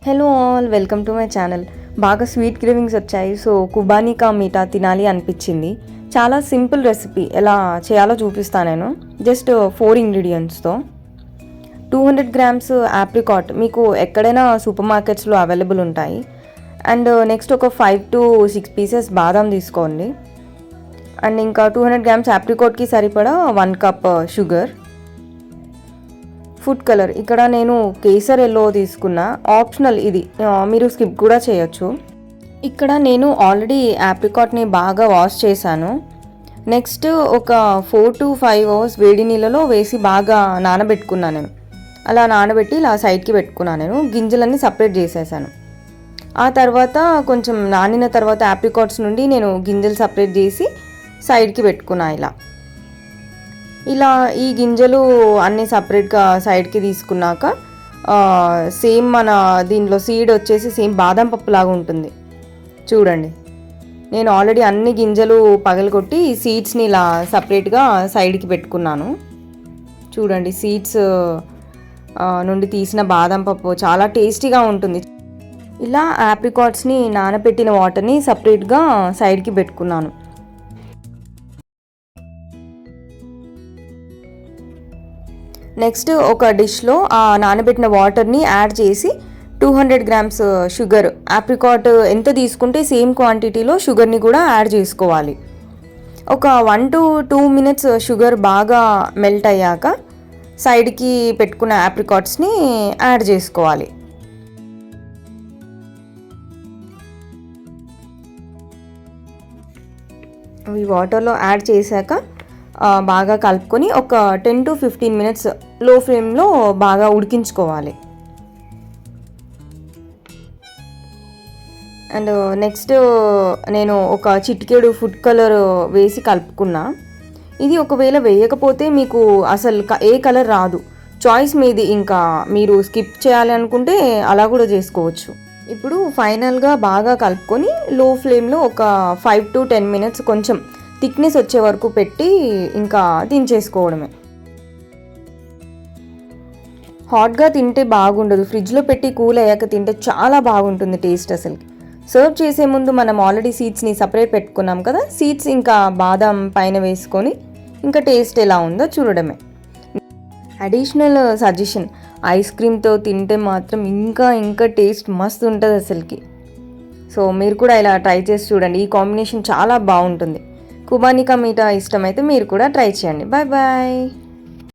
Hello all, welcome to my channel. బాగా sweet cravings వచ్చాయి. So కుబానికా మీఠా తినాలి అనిపించింది. చాలా సింపుల్ రెసిపీ, ఎలా చేయాలో చూపిస్తాను నేను. జస్ట్ 4 ఇంగ్రీడియంట్స్తో 200 గ్రామ్స్ ఆప్రికాట్ మీకు ఎక్కడైనా సూపర్ మార్కెట్స్లో అవైలబుల్ ఉంటాయి. అండ్ నెక్స్ట్ ఒక 5 to 6 పీసెస్ బాదం తీసుకోండి. అండ్ ఇంకా 200 గ్రామ్స్ ఆప్రికాట్కి సరిపడా 1 కప్ షుగర్. ఫుడ్ కలర్ ఇక్కడ నేను కేసర్ ఎల్లో తీసుకున్నా, ఆప్షనల్ ఇది, మీరు స్కిప్ కూడా చేయొచ్చు. ఇక్కడ నేను ఆల్రెడీ ఆప్రికాట్ని బాగా వాష్ చేశాను. నెక్స్ట్ ఒక 4 to 5 అవర్స్ వేడి నీళ్ళలో వేసి బాగా నానబెట్టుకున్నాను నేను. అలా నానబెట్టి ఇలా సైడ్కి పెట్టుకున్నాను నేను. గింజలన్నీ సపరేట్ చేసేసాను. ఆ తర్వాత కొంచెం నానిన తర్వాత ఆప్రికాట్స్ నుండి నేను గింజలు సపరేట్ చేసి సైడ్కి పెట్టుకున్నా. ఇలా ఈ గింజలు అన్నీ సపరేట్గా సైడ్కి తీసుకున్నాక సేమ్ మన దీనిలో సీడ్ వచ్చేసి సేమ్ బాదం పప్పు లాగా ఉంటుంది చూడండి. నేను ఆల్రెడీ అన్ని గింజలు పగలగొట్టి ఈ సీడ్స్ని ఇలా సపరేట్గా సైడ్కి పెట్టుకున్నాను. చూడండి, సీడ్స్ నుండి తీసిన బాదం పప్పు చాలా టేస్టీగా ఉంటుంది. ఇలా ఆప్రికాట్స్ని నానబెట్టిన వాటర్ని సపరేట్గా సైడ్కి పెట్టుకున్నాను. నెక్స్ట్ ఒక డిష్లో ఆ నానబెట్టిన వాటర్ని యాడ్ చేసి 200 గ్రామ్స్ షుగర్, ఆప్రికాట్ ఎంత తీసుకుంటే సేమ్ క్వాంటిటీలో షుగర్ని కూడా యాడ్ చేసుకోవాలి. ఒక 1 to 2 minutes షుగర్ బాగా మెల్ట్ అయ్యాక సైడ్కి పెట్టుకున్న ఆప్రికాట్స్ని యాడ్ చేసుకోవాలి. ఈ వాటర్లో యాడ్ చేశాక బాగా కలుపుకొని ఒక 10 to 15 minutes లో ఫ్లేమ్లో బాగా ఉడికించుకోవాలి. అండ్ నెక్స్ట్ నేను ఒక చిటికెడు ఫుడ్ కలర్ వేసి కలుపుకున్నా. ఇది ఒకవేళ వేయకపోతే మీకు అసలు ఏ కలర్ రాదు, చాయిస్ మీది. ఇంకా మీరు స్కిప్ చేయాలి అనుకుంటే అలా కూడా చేసుకోవచ్చు. ఇప్పుడు ఫైనల్గా బాగా కలుపుకొని లో ఫ్లేమ్లో ఒక 5 to 10 minutes కొంచెం థిక్నెస్ వచ్చే వరకు పెట్టి ఇంకా దించేసుకోవడమే. హాట్గా తింటే బాగుండదు, ఫ్రిడ్జ్లో పెట్టి కూల్ అయ్యాక తింటే చాలా బాగుంటుంది టేస్ట్. అసలు సర్వ్ చేసే ముందు మనం ఆల్రెడీ సీడ్స్ని సపరేట్ పెట్టుకున్నాం కదా, సీడ్స్ ఇంకా బాదం పైన వేసుకొని ఇంకా టేస్ట్ ఎలా ఉందో చూడడమే. అడిషనల్ సజెషన్, ఐస్ క్రీమ్తో తింటే మాత్రం ఇంకా టేస్ట్ మస్తు ఉంటుంది అసలుకి. సో మీరు కూడా ఇలా ట్రై చేసి చూడండి, ఈ కాంబినేషన్ చాలా బాగుంటుంది. కుబానికా మీఠా ఇష్టమైతే మీరు కూడా ట్రై చేయండి. Bye bye.